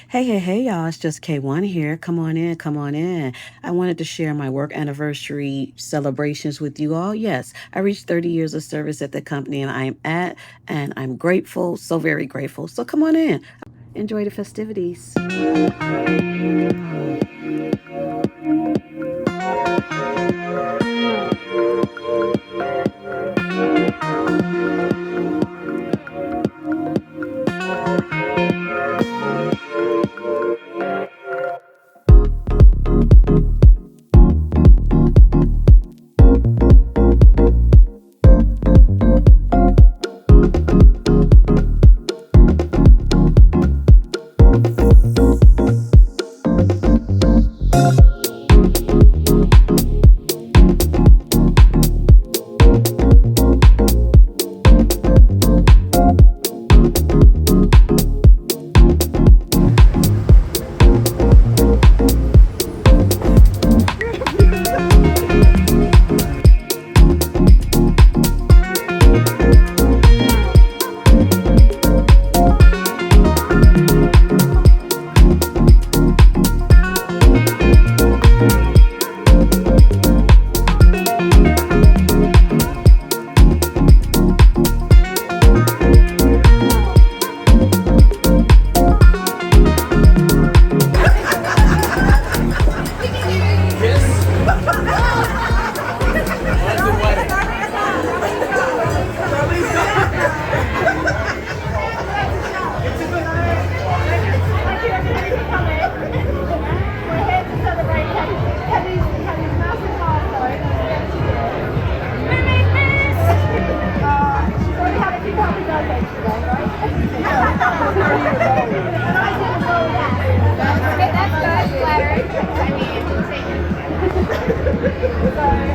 Hey, y'all. It's just K1 here. Come on in, come on in. I wanted to share my work anniversary celebrations with you all. Yes, I reached 30 years of service at the company and I'm grateful, so very grateful. So come on in. Enjoy the festivities.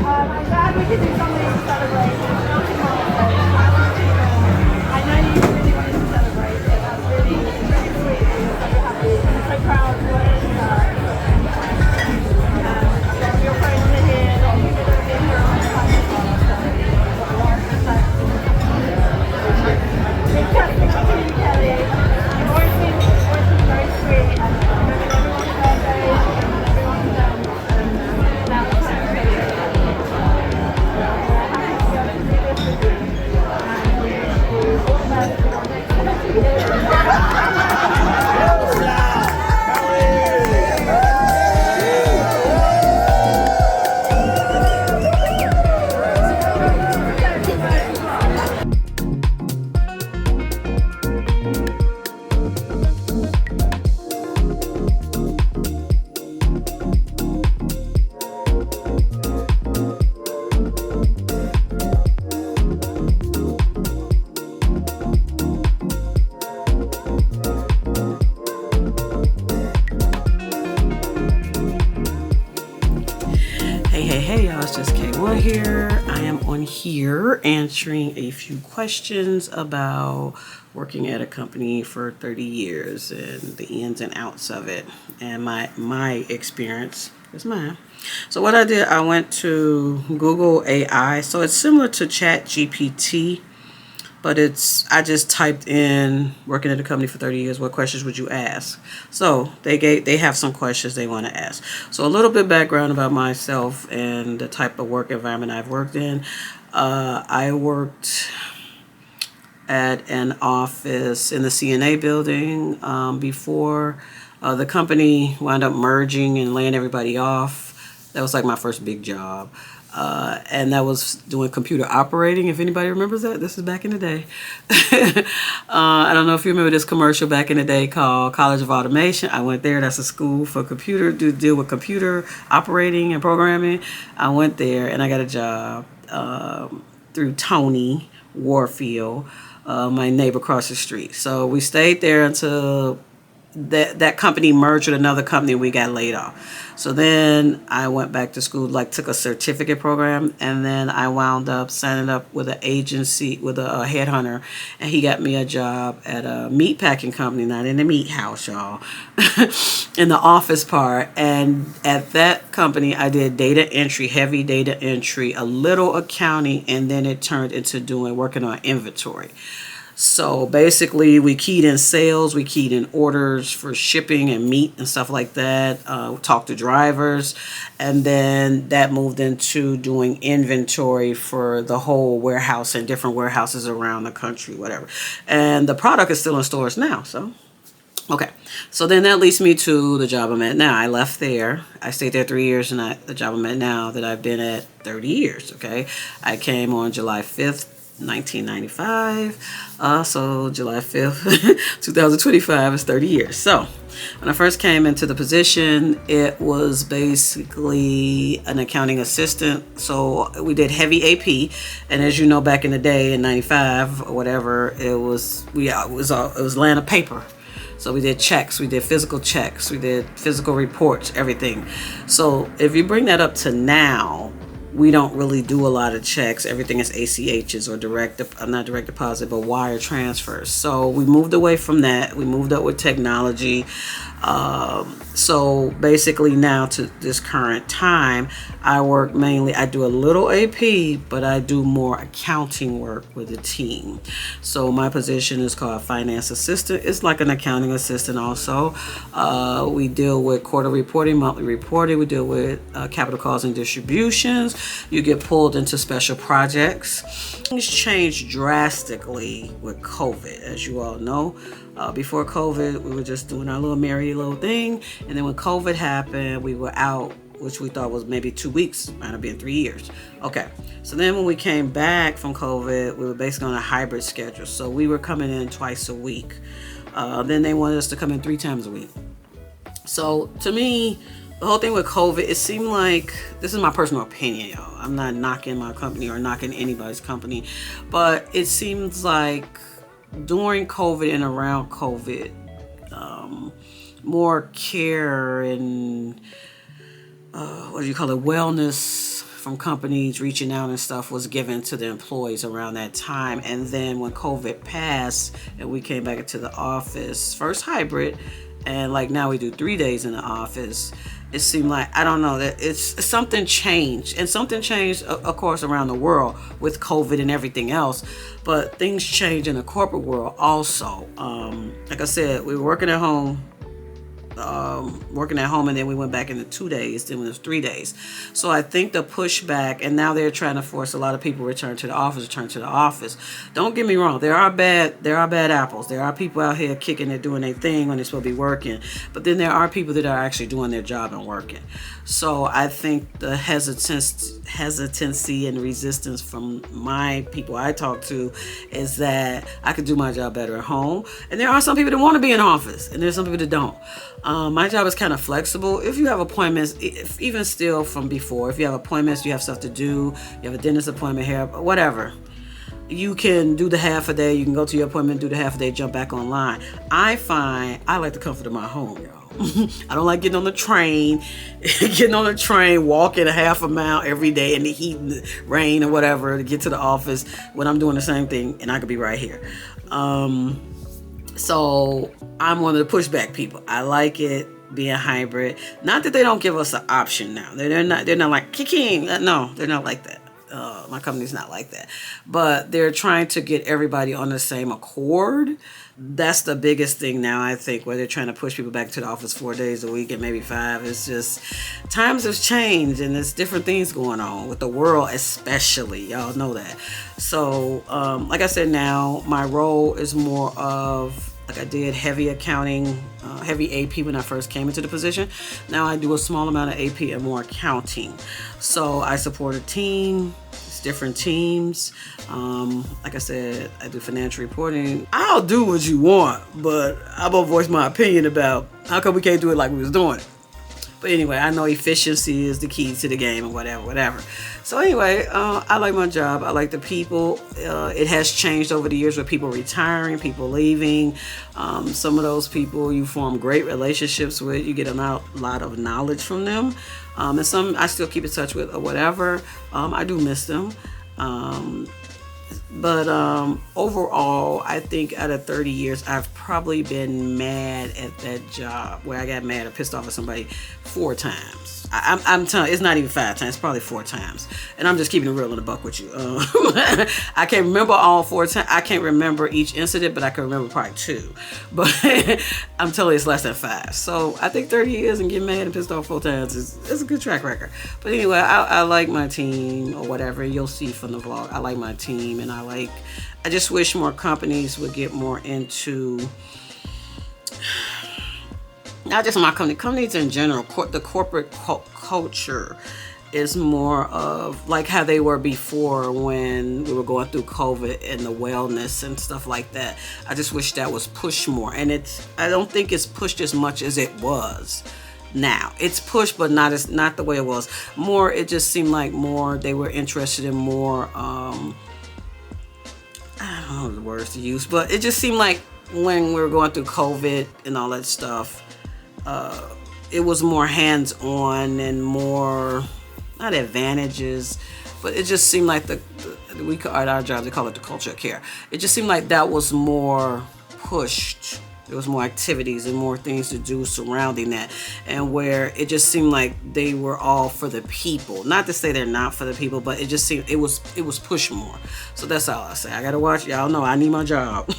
I'm glad we could do something to celebrate. There's nothing wrong with it. I know you really wanted to celebrate it. That's really, really sweet. I'm so happy. I'm so proud of what you've done. Your friends are here. A lot of people that have been here on the time as well. Big thanks to you, Kelly. You've always been very sweet. And I remember everyone's birthdays, everyone's now it's time to Hey, y'all. It's just K1 here. I am on here answering a few questions about working at a company for 30 years and the ins and outs of it. And my experience is mine. So what I did, I went to Google AI. So it's similar to Chat GPT, but I just typed in working at a company for 30 years, what questions would you ask? So they have some questions they want to ask. So a little bit background about myself and the type of work environment I've worked in. I worked at an office in the CNA building before the company wound up merging and laying everybody off. That was like my first big job. And that was doing computer operating, if anybody remembers that. This is back in the day. I don't know if you remember this commercial back in the day called College of Automation. I went there. That's a school for deal with computer operating and programming. I went there and I got a job through Tony Warfield, my neighbor across the street. So we stayed there until that company merged with another company and we got laid off. So then I went back to school, like took a certificate program, and then I wound up signing up with an agency, with a headhunter, and he got me a job at a meat packing company, not in the meat house, y'all, in the office part. And at that company, I did data entry, heavy data entry, a little accounting, and then it turned into working on inventory. So basically, we keyed in sales, we keyed in orders for shipping and meat and stuff like that. Talked to drivers, and then that moved into doing inventory for the whole warehouse and different warehouses around the country, whatever. And the product is still in stores now. So, okay. So then that leads me to the job I'm at now. I left there. I stayed there 3 years, and the job I'm at now that I've been at 30 years. Okay. I came on July 5th. 1995, so July 5th, 2025 is 30 years. So when I first came into the position, it was basically an accounting assistant. So we did heavy AP, and as you know, back in the day in 95 or whatever, it was land of paper. So we did checks, we did physical checks, we did physical reports, everything. So if you bring that up to now, we don't really do a lot of checks. Everything is ACHs or not direct deposit, but wire transfers. So we moved away from that. We moved up with technology. So basically now to this current time, I do a little AP, but I do more accounting work with the team. So my position is called finance assistant. It's like an accounting assistant also. We deal with quarter reporting, monthly reporting. We deal with capital calls and distributions. You get pulled into special projects. Things changed drastically with COVID, as you all know. Before COVID, we were just doing our little merry little thing. And then when COVID happened, we were out, which we thought was maybe 2 weeks, might have been 3 years. Okay, so then when we came back from COVID, we were basically on a hybrid schedule. So we were coming in twice a week. Then they wanted us to come in 3 times a week. So to me, the whole thing with COVID, it seemed like, this is my personal opinion, y'all. I'm not knocking my company or knocking anybody's company, but it seems like during COVID and around COVID, more care and wellness from companies reaching out and stuff was given to the employees around that time. And then when COVID passed and we came back into the office, first hybrid, and like now we do 3 days in the office, it seemed like, I don't know, that it's something changed. And something changed, of course, around the world with COVID and everything else. But things change in the corporate world also. Like I said, we were working at home, and then we went back into 2 days, then it was 3 days. So I think the pushback, and now they're trying to force a lot of people to return to the office. Don't get me wrong, there are bad apples. There are people out here kicking and doing their thing when they're supposed to be working, but then there are people that are actually doing their job and working. So I think the hesitancy and resistance from my people I talk to is that I could do my job better at home, and there are some people that want to be in office, and there's some people that don't. My job is kind of flexible. If you have appointments, even still from before, if you have appointments, you have stuff to do, you have a dentist appointment here, whatever, you can do the half a day. You can go to your appointment, do the half a day, jump back online. I find I like the comfort of my home, y'all. I don't like getting on the train, walking a half a mile every day in the heat and the rain or whatever to get to the office when I'm doing the same thing and I could be right here. So I'm one of the pushback people. I like it being hybrid. Not that they don't give us an option now. They're not like kicking. No, they're not like that. My company's not like that. But they're trying to get everybody on the same accord. That's the biggest thing now, I think, where they're trying to push people back to the office 4 days a week and maybe 5. It's just times have changed and there's different things going on with the world, especially. Y'all know that. So, like I said, now my role is more of, like I did heavy accounting, heavy AP when I first came into the position. Now I do a small amount of AP and more accounting. So I support a team. It's different teams. Like I said, I do financial reporting. I'll do what you want, but I'm gonna voice my opinion about how come we can't do it like we was doing it. But anyway, I know efficiency is the key to the game and whatever. So anyway, I like my job. I like the people. It has changed over the years with people retiring, people leaving. Some of those people you form great relationships with. You get a lot of knowledge from them. And some I still keep in touch with or whatever. I do miss them. But overall, I think out of 30 years, I've probably been mad at that job where I got mad or pissed off at somebody 4 times. I'm telling you, it's not even 5 times. It's probably 4 times. And I'm just keeping it real in the buck with you. I can't remember all 4 times. I can't remember each incident, but I can remember probably 2. But I'm telling you, it's less than 5. So I think 30 years and getting mad and pissed off 4 times is a good track record. But anyway, I like my team or whatever. You'll see from the vlog. I like my team, and I just wish more companies would get more into, not just my company, companies in general, the corporate culture is more of like how they were before when we were going through COVID and the wellness and stuff like that. I just wish that was pushed more. And I don't think it's pushed as much as it was now. It's pushed, but not the way it was. More, it just seemed like more, they were interested in more, I don't know the words to use, but it just seemed like when we were going through COVID and all that stuff, it was more hands-on and more, not advantages, but it just seemed like we at our job, they call it the culture of care. It just seemed like that was more pushed. There was more activities and more things to do surrounding that, and where it just seemed like they were all for the people. Not to say they're not for the people, but it just seemed it was pushed more. So that's all I say. I gotta watch. Y'all know I need my job.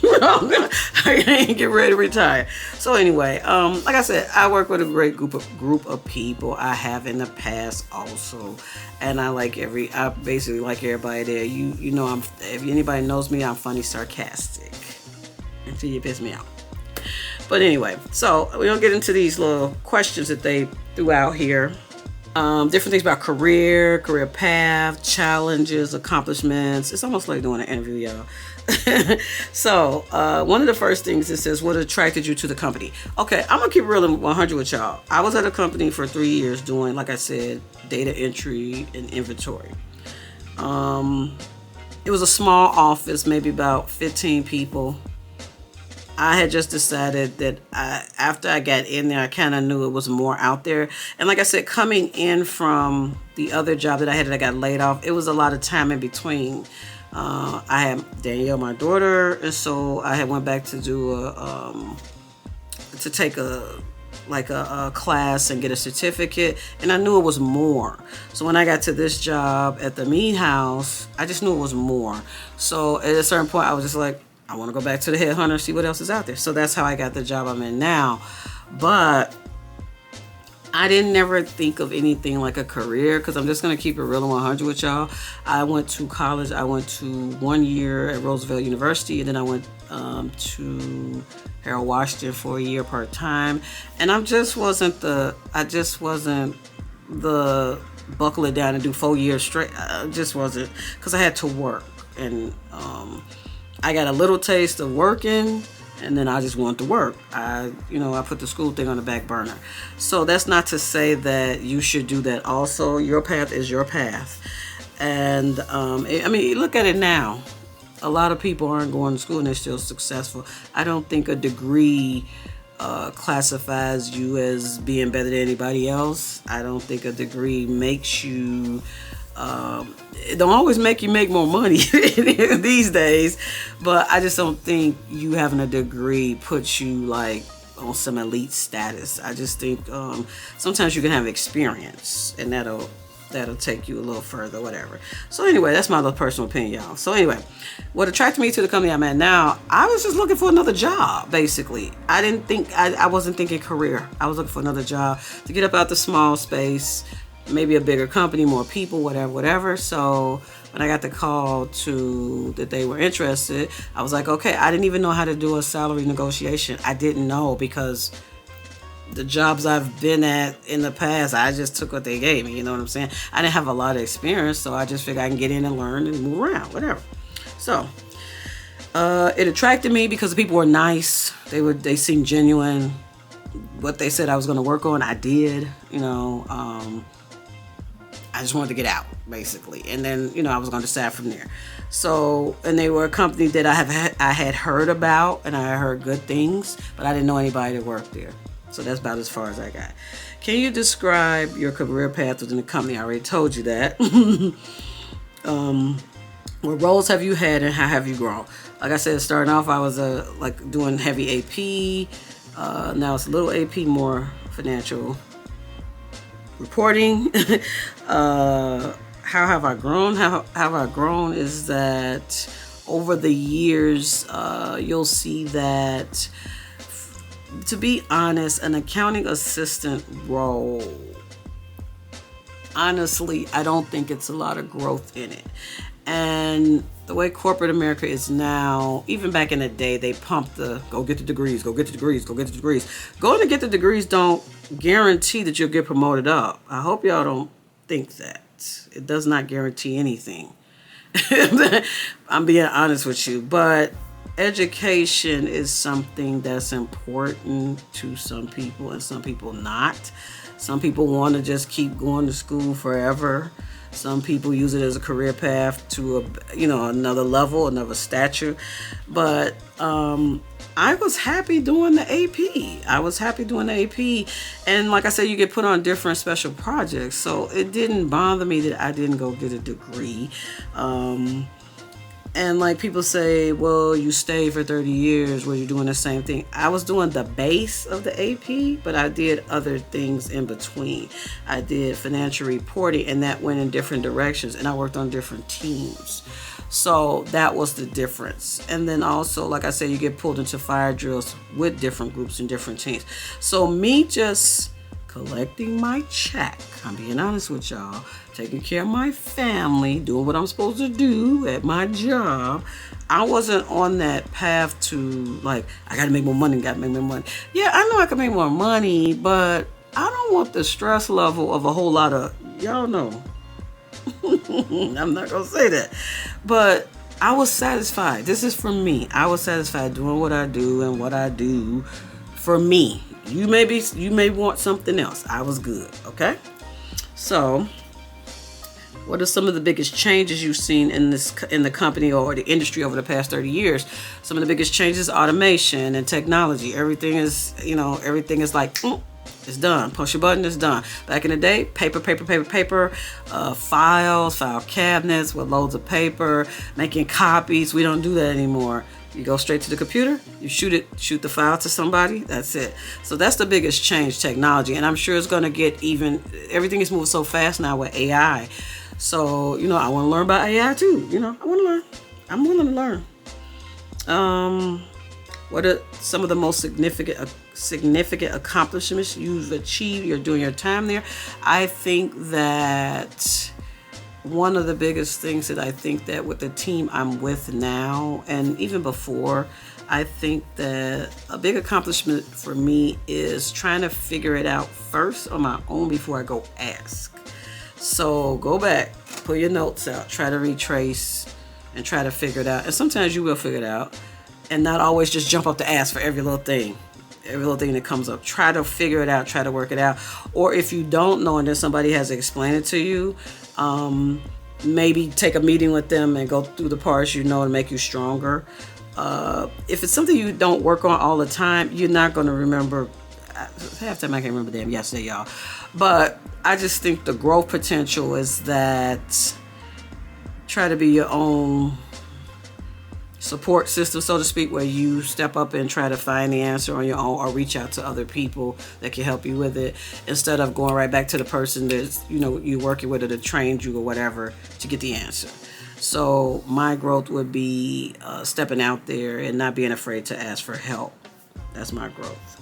I ain't get ready to retire. So anyway, like I said, I work with a great group of people. I have in the past also, and I basically like everybody there. You know, if anybody knows me, I'm funny, sarcastic, until you piss me off. But anyway, so we're going to get into these little questions that they threw out here. Different things about career path, challenges, accomplishments. It's almost like doing an interview, y'all. So one of the first things it says, what attracted you to the company? Okay, I'm going to keep it real and 100 with y'all. I was at a company for 3 years doing, like I said, data entry and inventory. It was a small office, maybe about 15 people. I had just decided that after I got in there, I kind of knew it was more out there. And like I said, coming in from the other job that I got laid off, it was a lot of time in between. I had Danielle, my daughter, and so I had went back to do take a class and get a certificate, and I knew it was more. So when I got to this job at the meat house, I just knew it was more. So at a certain point, I was just like, I want to go back to the headhunter, see what else is out there. So that's how I got the job I'm in now. But I didn't never think of anything like a career, because I'm just going to keep it real and 100 with y'all. I went to college. I went to 1 year at Roosevelt University, and then I went to Harold Washington for a year part-time. And I just wasn't the buckle it down and do 4 years straight. I just wasn't, because I had to work. And I got a little taste of working, and then I just wanted to work. I put the school thing on the back burner. So that's not to say that you should do that also. Your path is your path. And look at it now. A lot of people aren't going to school and they're still successful. I don't think a degree classifies you as being better than anybody else. I don't think a degree makes you it don't always make you make more money these days, but I just don't think you having a degree puts you like on some elite status. I just think sometimes you can have experience, and that'll take you a little further, whatever. So anyway, that's my little personal opinion, y'all. So anyway, what attracted me to the company I'm at now, I was just looking for another job, basically. I wasn't thinking career. I was looking for another job to get up out the small space, maybe a bigger company, more people, whatever. So when I got the call that they were interested, I was like, okay, I didn't even know how to do a salary negotiation. I didn't know, because the jobs I've been at in the past, I just took what they gave me, you know what I'm saying? I didn't have a lot of experience, so I just figured I can get in and learn and move around, whatever. So it attracted me because the people were nice. They seemed genuine. What they said I was going to work on, I did, I just wanted to get out, basically. And then, I was going to decide from there. So, and they were a company that I had heard about, and I heard good things, but I didn't know anybody that worked there. So that's about as far as I got. Can you describe your career path within the company? I already told you that. What roles have you had, and how have you grown? Like I said, starting off, I was doing heavy AP. Now it's a little AP, more financial reporting. How have I grown? How have I grown is that over the years, you'll see that, to be honest, an accounting assistant role, honestly, I don't think it's a lot of growth in it. And the way corporate America is now, even back in the day, they pumped the go get the degrees, go get the degrees, go get the degrees. Going to get the degrees don't guarantee that you'll get promoted up. I hope y'all don't think that. It does not guarantee anything. I'm being honest with you. But education is something that's important to some people and some people not. Some people want to just keep going to school forever. Some people use it as a career path to another level, another stature. But I was happy doing the AP. And like I said, you get put on different special projects. So it didn't bother me that I didn't go get a degree. And like people say, well, you stayed for 30 years, were you doing the same thing? I was doing the base of the AP, but I did other things in between. I did financial reporting, and that went in different directions, and I worked on different teams. So that was the difference. And then also, like I said, you get pulled into fire drills with different groups and different teams. So me just collecting my check, I'm being honest with y'all, taking care of my family, doing what I'm supposed to do at my job. I wasn't on that path to like, I gotta make more money, Yeah, I know I can make more money, but I don't want the stress level of a whole lot of, y'all know. I'm not gonna say that. But I was satisfied. This is for me. I was satisfied doing what I do and what I do for me. You may want something else. I was good, okay? So, what are some of the biggest changes you've seen in the company or the industry over the past 30 years? Some of the biggest changes: automation and technology. Everything is like, it's done. Push a button, it's done. Back in the day, paper, files, file cabinets with loads of paper, making copies. We don't do that anymore. You go straight to the computer, you shoot the file to somebody, that's it. So that's the biggest change, technology. And I'm sure it's going to get everything is moving so fast now with AI. So, I want to learn about AI too. I want to learn. I'm willing to learn. What are some of the most significant accomplishments you've achieved? You're doing your time there. I think that one of the biggest things that I think that with the team I'm with now, and even before, I think that a big accomplishment for me is trying to figure it out first on my own before I go ask. So go back, pull your notes out, try to retrace and try to figure it out. And sometimes you will figure it out, and not always just jump up to ask for every little thing that comes up. Try to figure it out, try to work it out. Or if you don't know and then somebody has to explain it to you, maybe take a meeting with them and go through the parts to make you stronger. If it's something you don't work on all the time, you're not going to remember. Half the time I can't remember damn yesterday, y'all. But I just think the growth potential is that try to be your own support system, so to speak, where you step up and try to find the answer on your own or reach out to other people that can help you with it, instead of going right back to the person that's you're working with or that trained you or whatever to get the answer. So my growth would be stepping out there and not being afraid to ask for help. That's my growth,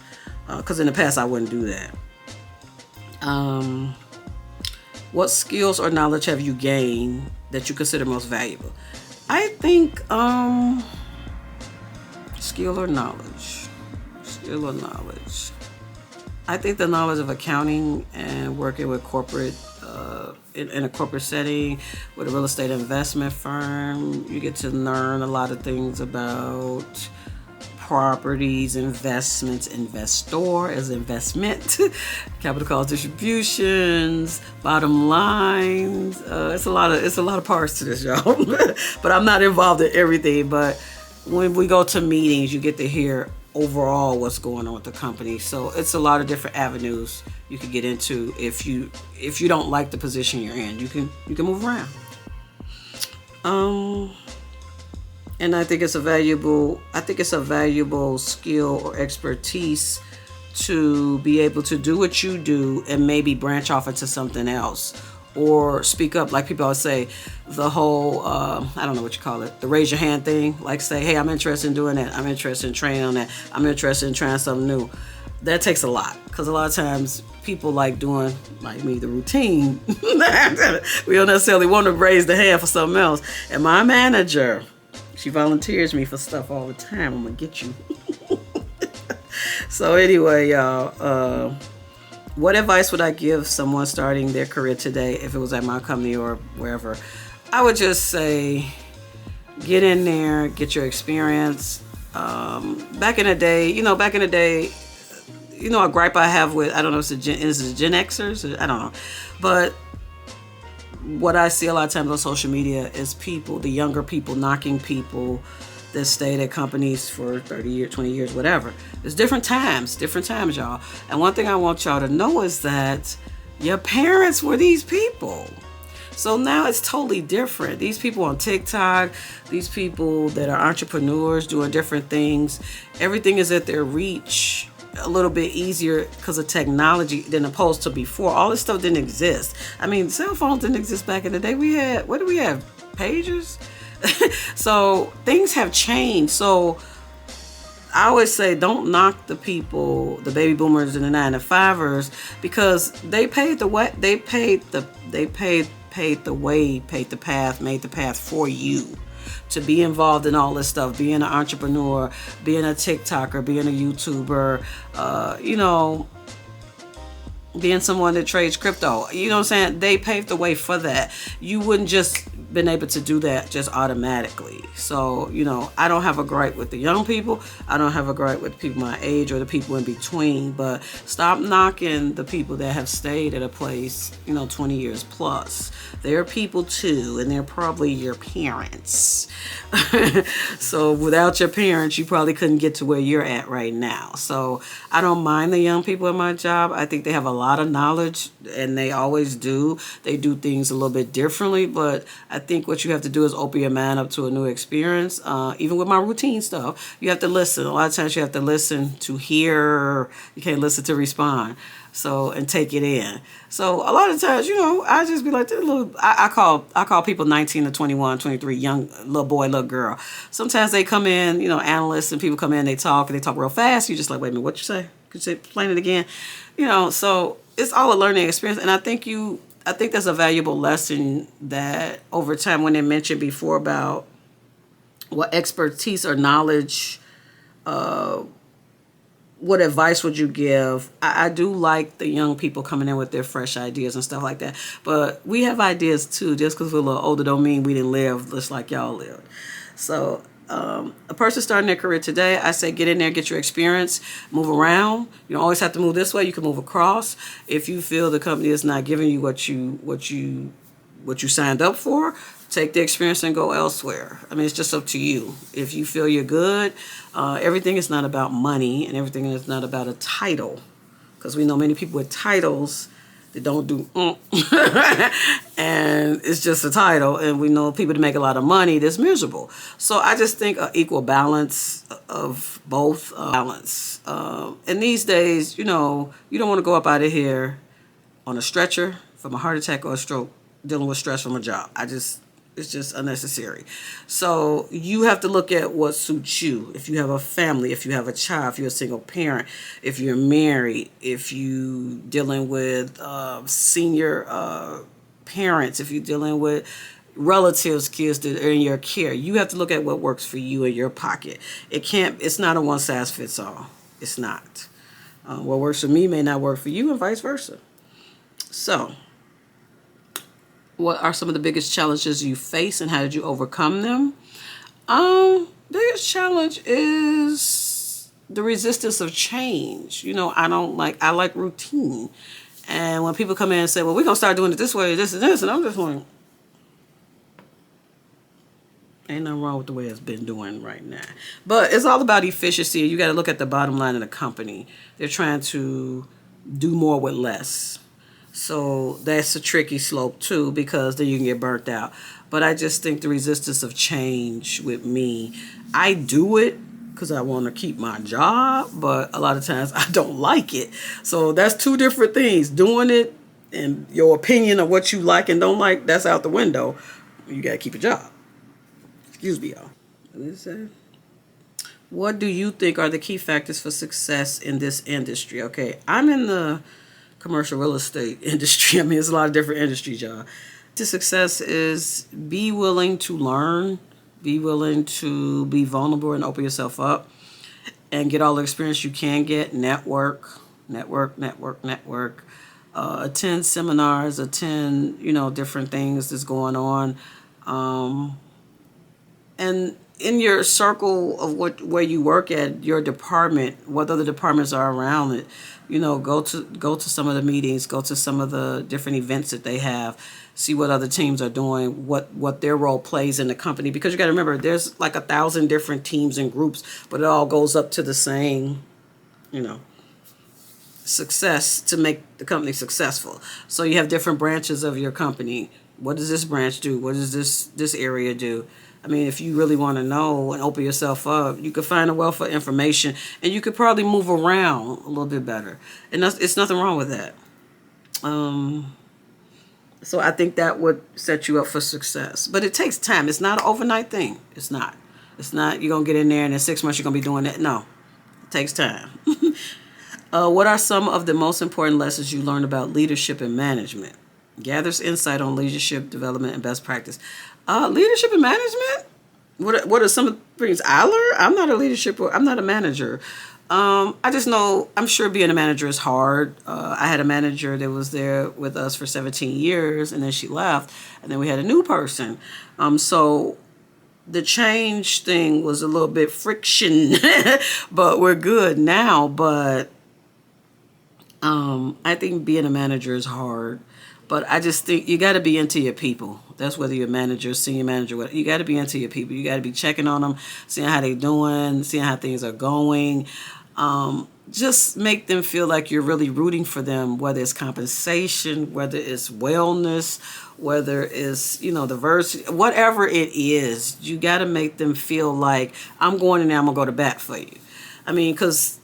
because in the past I wouldn't do that. What skills or knowledge have you gained that you consider most valuable? I think skill or knowledge. I think the knowledge of accounting and working with corporate, in a corporate setting, with a real estate investment firm, you get to learn a lot of things about properties, investments, investor as investment, capital calls, distributions, bottom lines. It's a lot of parts to this, y'all. But I'm not involved in everything. But when we go to meetings, you get to hear overall what's going on with the company. So it's a lot of different avenues you can get into. If you don't like the position you're in, you can move around. And I think it's a valuable skill or expertise to be able to do what you do and maybe branch off into something else or speak up. Like people always say, the whole, I don't know what you call it, the raise your hand thing. Like say, hey, I'm interested in doing that. I'm interested in training on that. I'm interested in trying something new. That takes a lot because a lot of times people like doing, like me, the routine. We don't necessarily want to raise the hand for something else. And my manager, she volunteers me for stuff all the time. I'm going to get you. So anyway, y'all, what advice would I give someone starting their career today if it was at my company or wherever? I would just say, get in there, get your experience. Back in the day, a gripe I have with, I don't know if is it Gen Xers? I don't know. But what I see a lot of times on social media is people, the younger people, knocking people that stayed at companies for 30 years, 20 years, whatever. There's different times, y'all. And one thing I want y'all to know is that your parents were these people. So now it's totally different. These people on TikTok, these people that are entrepreneurs doing different things, everything is at their reach a little bit easier because of technology than opposed to before. All this stuff didn't exist. I mean, cell phones didn't exist back in the day. We had, what did we have? Pagers? So things have changed. So I always say, don't knock the people, the baby boomers and the 9-to-5ers, because they paid the way, paid the path, made the path for you to be involved in all this stuff, being an entrepreneur, being a TikToker, being a YouTuber, being someone that trades crypto. You know what I'm saying? They paved the way for that. You wouldn't just been able to do that just automatically. So, I don't have a gripe with the young people. I don't have a gripe with people my age or the people in between, but stop knocking the people that have stayed at a place, 20 years plus. They're people too, and they're probably your parents. So without your parents, you probably couldn't get to where you're at right now. So I don't mind the young people in my job. I think they have a lot of knowledge, and they always do. They do things a little bit differently, but I think what you have to do is open your mind up to a new experience. Even with my routine stuff, you have to listen. A lot of times you have to listen to hear. You can't listen to respond. So, and take it in. So a lot of times, I just be like, I call people 19 to 21, 23, young little boy, little girl. Sometimes they come in, analysts and people come in, they talk real fast. You just like, wait a minute, what you say? Could you say, explain it again? So it's all a learning experience. And I think that's a valuable lesson that over time, when they mentioned before about what expertise or knowledge, what advice would you give? I do like the young people coming in with their fresh ideas and stuff like that. But we have ideas too. Just because we're a little older don't mean we didn't live just like y'all lived. So a person starting their career today, I say get in there, get your experience, move around. You don't always have to move this way. You can move across. If you feel the company is not giving you what you signed up for, take the experience and go elsewhere. I mean, it's just up to you. If you feel you're good, everything is not about money, and everything is not about a title, because we know many people with titles that don't do and it's just a title, and we know people that make a lot of money that's miserable. So I just think an equal balance of both balance. And these days, you don't want to go up out of here on a stretcher from a heart attack or a stroke, dealing with stress from a job. It's just unnecessary. So you have to look at what suits you. If you have a family, if you have a child, if you're a single parent, if you're married, if you dealing with senior parents, if you're dealing with relatives, kids that are in your care, you have to look at what works for you in your pocket. It's not a one size fits all. It's not. What works for me may not work for you, and vice versa. So, what are some of the biggest challenges you face, and how did you overcome them? Biggest challenge is the resistance of change. I like routine. And when people come in and say, well, we're going to start doing it this way, this and this, and I'm just like, ain't nothing wrong with the way it's been doing right now. But it's all about efficiency. You got to look at the bottom line of the company. They're trying to do more with less. So that's a tricky slope too, because then you can get burnt out. But I just think the resistance of change with me, I do it because I want to keep my job, but a lot of times I don't like it. So that's two different things. Doing it and your opinion of what you like and don't like, that's out the window. You got to keep a job. Excuse me, y'all. What did it say? What do you think are the key factors for success in this industry? Okay, I'm in the commercial real estate industry. I mean, there's a lot of different industries, y'all. To success is be willing to learn, be willing to be vulnerable and open yourself up and get all the experience you can get. Network. Attend seminars, attend, different things that's going on. And in your circle of where you work at, your department, what other departments are around it, go to some of the meetings, go to some of the different events that they have, see what other teams are doing, what their role plays in the company. Because you got to remember, there's like 1,000 different teams and groups, but it all goes up to the same, success to make the company successful. So you have different branches of your company. What does this branch do? What does this area do? I mean, if you really want to know and open yourself up, you could find a wealth of information, and you could probably move around a little bit better. And it's nothing wrong with that. So I think that would set you up for success. But it takes time. It's not an overnight thing. It's not. It's not you're going to get in there and in 6 months you're going to be doing that. No. It takes time. What are some of the most important lessons you learned about leadership and management? Gathers insight on leadership development and best practice. Leadership and management? What are some of the things I learned? I'm not a manager. I just know, I'm sure being a manager is hard. I had a manager that was there with us for 17 years, and then she left, and then we had a new person. So the change thing was a little bit friction, but we're good now. But I think being a manager is hard. But I just think you got to be into your people. That's whether you're a manager, senior manager, whatever. You got to be into your people. You got to be checking on them, seeing how they're doing, seeing how things are going. Just make them feel like you're really rooting for them, whether it's compensation, whether it's wellness, whether it's, diversity, whatever it is. You got to make them feel like I'm going in there, I'm going to go to bat for you. I mean, because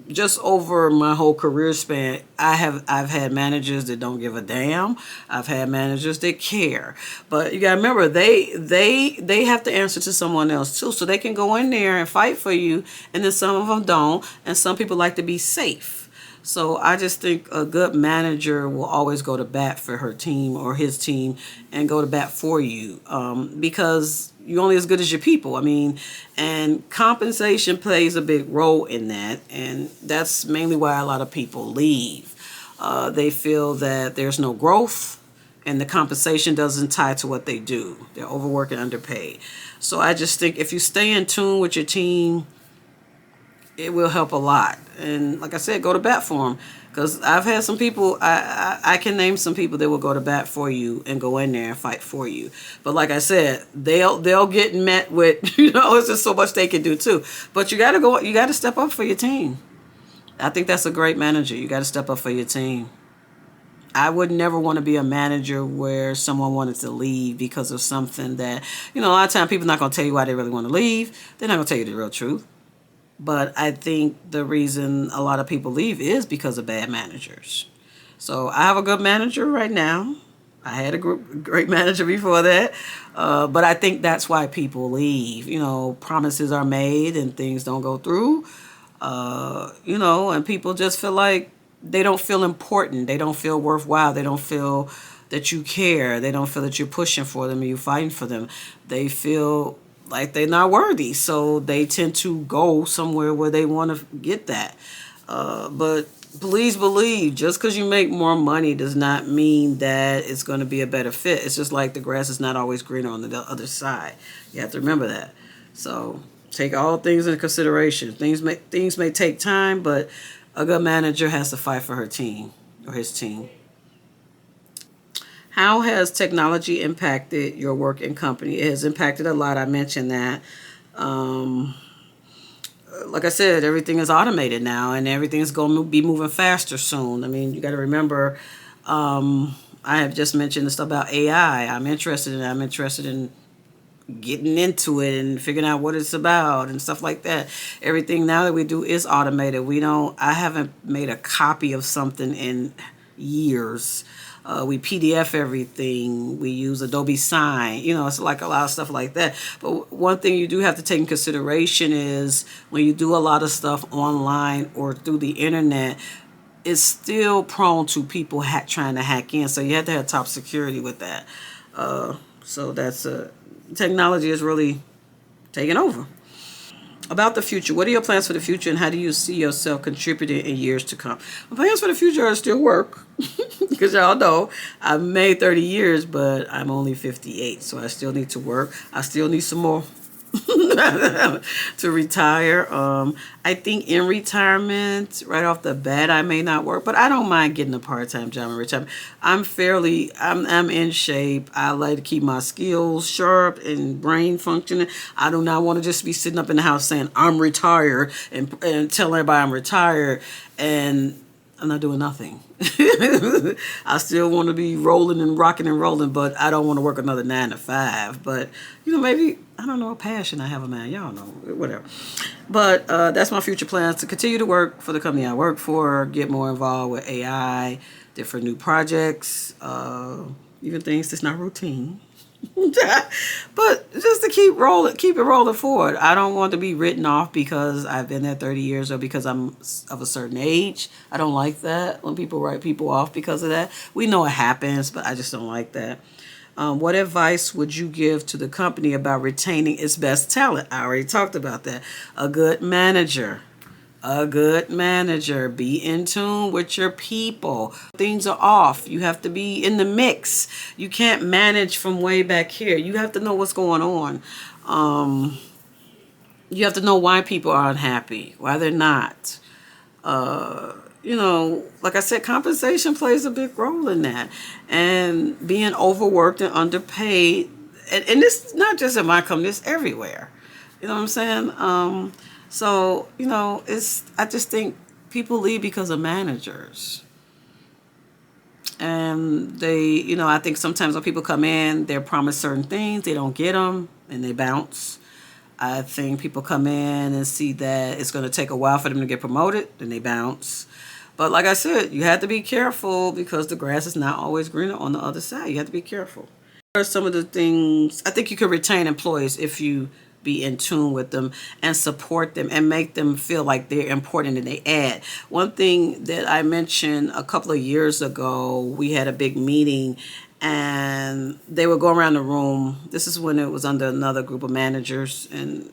just over my whole career span, I've had managers that don't give a damn. I've had managers that care. But you gotta remember, they have to answer to someone else too. So they can go in there and fight for you, and then some of them don't, and some people like to be safe. So I just think a good manager will always go to bat for her team or his team and go to bat for you, because you're only as good as your people. I mean, and compensation plays a big role in that, and that's mainly why a lot of people leave. They feel that there's no growth, and the compensation doesn't tie to what they do. They're overworked and underpaid. So I just think if you stay in tune with your team, it will help a lot. And like I said, go to bat for them. Because I've had some people, I can name some people that will go to bat for you and go in there and fight for you. But like I said, they'll get met with, it's just so much they can do too. But you got to step up for your team. I think that's a great manager. You got to step up for your team. I would never want to be a manager where someone wanted to leave because of something that, a lot of times people are not going to tell you why they really want to leave. They're not going to tell you the real truth. But I think the reason a lot of people leave is because of bad managers. So I have a good manager right now. I had a great manager before that. But I think that's why people leave. Promises are made and things don't go through. And people just feel like they don't feel important. They don't feel worthwhile. They don't feel that you care. They don't feel that you're pushing for them and you're fighting for them. They feel like they're not worthy, so they tend to go somewhere where they want to get that. But please believe, just because you make more money does not mean that it's going to be a better fit. It's just like the grass is not always greener on the other side. You have to remember that. So take all things into consideration. Things may take time, but a good manager has to fight for her team or his team. How has technology impacted your work and company? It has impacted a lot. I mentioned that. Like I said, everything is automated now, and everything is going to be moving faster soon. I mean, you got to remember, I have just mentioned the stuff about AI. I'm interested in getting into it and figuring out what it's about and stuff like that. Everything now that we do is automated. I haven't made a copy of something in years. We PDF everything. We use Adobe Sign. It's like a lot of stuff like that. But one thing you do have to take in consideration is when you do a lot of stuff online or through the internet, it's still prone to people trying to hack in. So you have to have top security with that. So that's technology is really taking over. About the future, what are your plans for the future, and how do you see yourself contributing in years to come? My plans for the future are still work, because y'all know I've made 30 years, but I'm only 58, so I still need to work. I still need some more to retire. I think in retirement, right off the bat, I may not work, but I don't mind getting a part-time job in retirement. I'm in shape. I like to keep my skills sharp and brain functioning. I do not want to just be sitting up in the house saying I'm retired and telling everybody I'm retired and I'm not doing nothing. I still want to be rolling and rocking and rolling, but I don't want to work another 9 to 5. But maybe I don't know, a passion I have a man. Y'all know, whatever. But that's my future plans: to continue to work for the company I work for, get more involved with AI, different new projects, even things that's not routine. But just to keep it rolling forward. I don't want to be written off because I've been there 30 years or because I'm of a certain age. I don't like that when people write people off because of that. We know it happens, but I just don't like that. What advice would you give to the company about retaining its best talent? I already talked about that. A good manager. Be in tune with your people. Things are off. You have to be in the mix. You can't manage from way back here. You have to know what's going on. You have to know why people are unhappy, why they're not. Like I said, compensation plays a big role in that. And being overworked and underpaid, and it's not just in my company, it's everywhere. You know what I'm saying? I just think people leave because of managers. And I think sometimes when people come in, they're promised certain things, they don't get them, and they bounce. I think people come in and see that it's going to take a while for them to get promoted, then they bounce. But like I said, you have to be careful because the grass is not always greener on the other side. You have to be careful. What are some of the things I think you can retain employees if you be in tune with them and support them and make them feel like they're important and they add. One thing that I mentioned a couple of years ago, we had a big meeting and they would go around the room. This is when it was under another group of managers and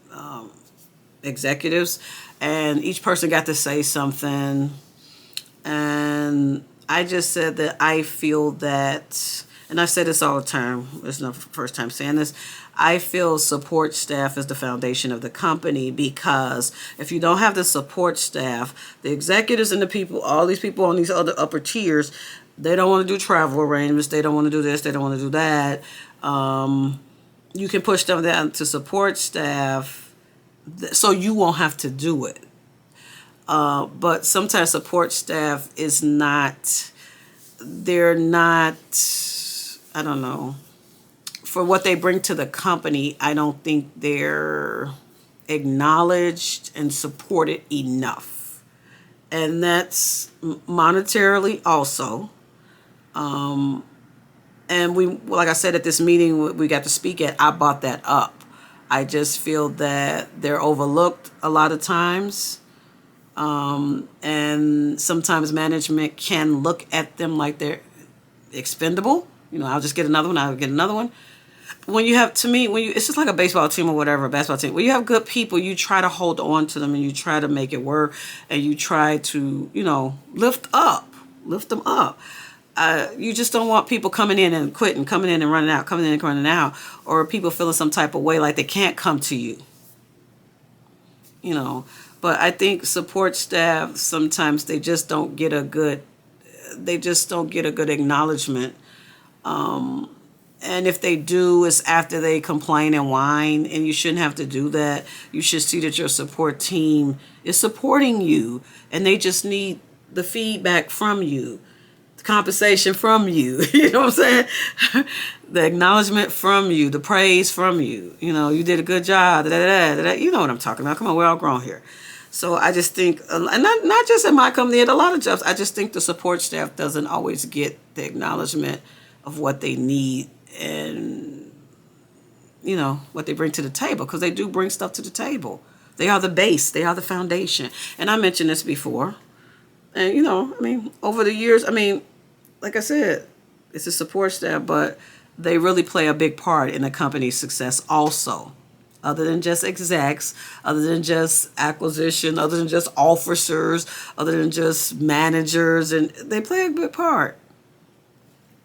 executives, and each person got to say something. And I just said that I feel that, and I say this all the time, it's not the first time saying this, I feel support staff is the foundation of the company, because if you don't have the support staff, the executives and the people, all these people on these other upper tiers, they don't want to do travel arrangements, they don't want to do this, they don't want to do that. You can push them down to support staff so you won't have to do it. But sometimes support staff is not, they're not, I don't know, for what they bring to the company, I don't think they're acknowledged and supported enough. And that's monetarily also. And like I said, at this meeting we got to speak at, I brought that up. I just feel that they're overlooked a lot of times. And sometimes management can look at them like they're expendable. I'll just get another one, I'll get another one. When you have, to me, it's just like a baseball team or whatever, a basketball team. When you have good people, you try to hold on to them and you try to make it work and you try to, lift them up. You just don't want people coming in and quitting, coming in and running out, coming in and running out, or people feeling some type of way like they can't come to you. But I think support staff, sometimes they just don't get a good acknowledgement. And if they do, it's after they complain and whine, and you shouldn't have to do that. You should see that your support team is supporting you, and they just need the feedback from you. compensation from you. You know what I'm saying? The acknowledgement from you, the praise from you. You know, you did a good job. Da, da, da, da, da. You know what I'm talking about. Come on, we're all grown here. So I just think, and not just in my company, at a lot of jobs, I just think the support staff doesn't always get the acknowledgement of what they need and, you know, what they bring to the table, because they do bring stuff to the table. They are the base. They are the foundation. And I mentioned this before. And, you know, I mean, over the years, I mean, like I said, it's a support staff, but they really play a big part in a company's success also. Other than just execs, other than just acquisition, other than just officers, other than just managers, and they play a big part.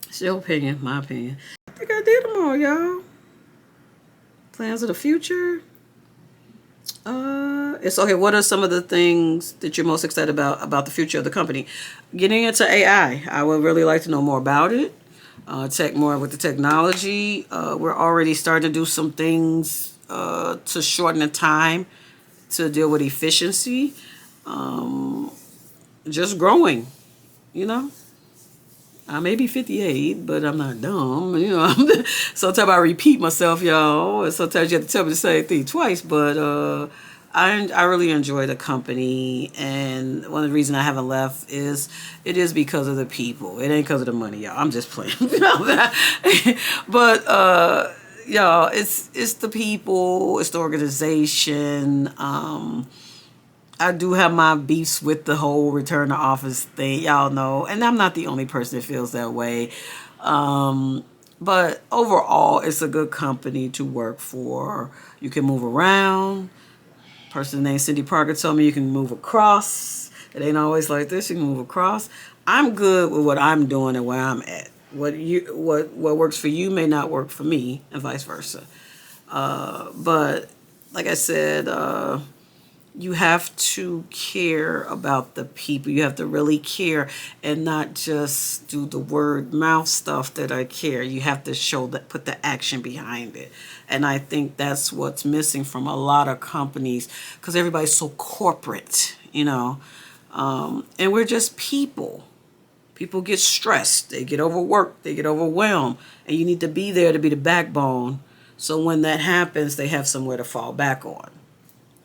It's your opinion, my opinion. I think I did them all, y'all. Plans of the future. It's okay. What are some of the things that you're most excited about the future of the company? Getting into AI. I would really like to know more about it. Tech more with the technology. We're already starting to do some things to shorten the time to deal with efficiency. Just growing, you know. I may be 58, but I'm not dumb. You know, sometimes I repeat myself, y'all. And sometimes you have to tell me the same thing twice. But I really enjoy the company, and one of the reasons I haven't left is it is because of the people. It ain't because of the money, y'all. I'm just playing. But y'all, it's the people, it's the organization. I do have my beefs with the whole return to office thing, y'all know, and I'm not the only person that feels that way. But overall, it's a good company to work for. You can move around. Person named Cindy Parker told me you can move across. It ain't always like this. You can move across. I'm good with what I'm doing and where I'm at. What works for you may not work for me, and vice versa. But like I said, you have to care about the people. You have to really care and not just do the word mouth stuff that I care. You have to show that, put the action behind it. And I think that's what's missing from a lot of companies, because everybody's so corporate, you know. And we're just people. People get stressed. They get overworked. They get overwhelmed. And you need to be there to be the backbone. So when that happens, they have somewhere to fall back on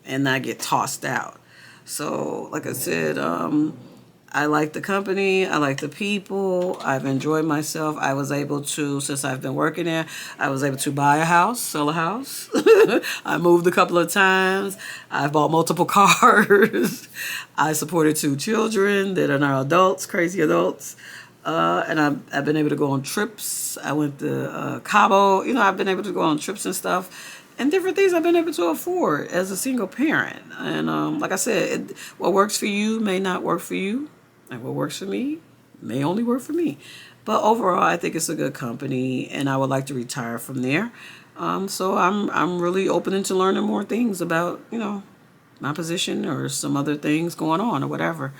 and not get tossed out. So, like I said, I like the company. I like the people. I've enjoyed myself. I was able to, since I've been working there, I was able to buy a house, sell a house. I moved a couple of times. I bought multiple cars. I supported 2 children that are now adults, crazy adults. And I've been able to go on trips. I went to Cabo. You know, I've been able to go on trips and stuff. And different things I've been able to afford as a single parent. And like I said, what works for you may not work for you. And what works for me may only work for me. But overall, I think it's a good company, and I would like to retire from there. So I'm really open to learning more things about, you know, my position or some other things going on or whatever.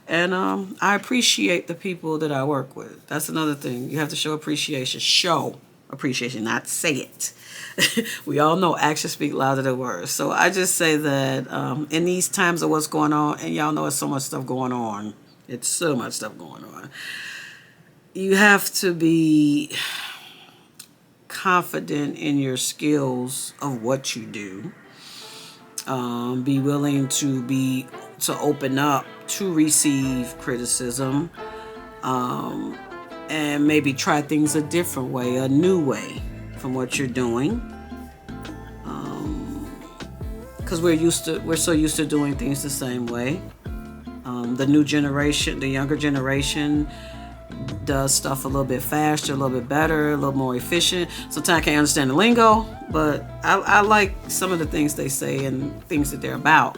And I appreciate the people that I work with. That's another thing. You have to show appreciation. Show appreciation, not say it. We all know actions speak louder than words. So I just say that in these times of what's going on, and y'all know there's so much stuff going on. It's so much stuff going on. You have to be confident in your skills of what you do. Be willing to open up to receive criticism, and maybe try things a different way, a new way from what you're doing. Because we're so used to doing things the same way. The new generation, the younger generation, does stuff a little bit faster, a little bit better, a little more efficient. Sometimes I can't understand the lingo, but I like some of the things they say and things that they're about.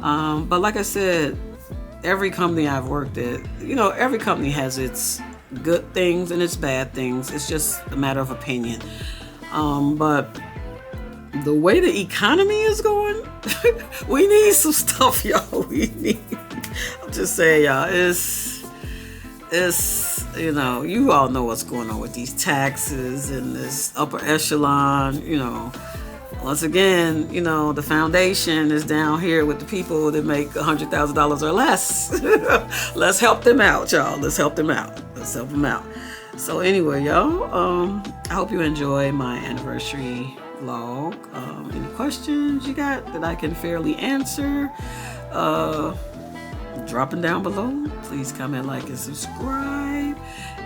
But like I said, every company I've worked at, you know, every company has its good things and its bad things. It's just a matter of opinion. But the way the economy is going, we need some stuff, y'all. I'm just saying, y'all, it's, you know, you all know what's going on with these taxes and this upper echelon, you know. Once again, you know, the foundation is down here with the people that make $100,000 or less. Let's help them out, y'all. Let's help them out. Let's help them out. So anyway, y'all, I hope you enjoy my anniversary vlog. Any questions you got that I can fairly answer, dropping down below. Please comment, like, and subscribe.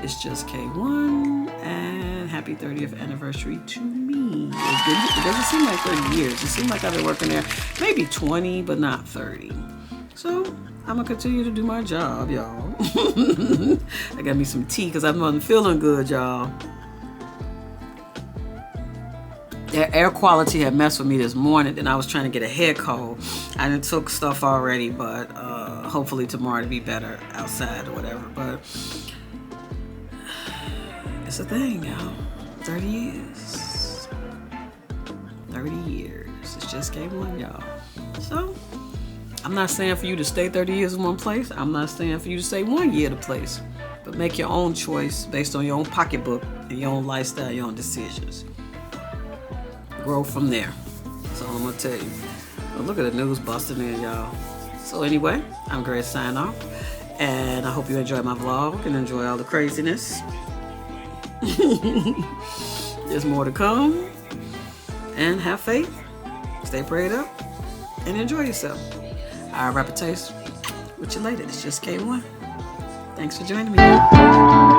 It's just K1, and happy 30th anniversary to me. It doesn't seem like 30 years. It seems like I've been working there maybe 20, but not 30. So I'm gonna continue to do my job, y'all. I got me some tea because I wasn't feeling good, y'all. Their air quality had messed with me this morning, and I was trying to get a head cold. I done took stuff already, but hopefully tomorrow to be better outside or whatever. But it's a thing, y'all. 30 years. 30 years. It's just K1, y'all. So I'm not saying for you to stay 30 years in one place. I'm not saying for you to stay 1 year at a place. But make your own choice based on your own pocketbook and your own lifestyle, your own decisions. Grow from there. That's all I'm gonna tell you. But look at the news busting in, y'all. So anyway, I'm Grace sign off, and I hope you enjoy my vlog and enjoy all the craziness. There's more to come, and have faith, stay prayed up, and enjoy yourself. I'll wrap a taste with you later. It's just K1. Thanks for joining me.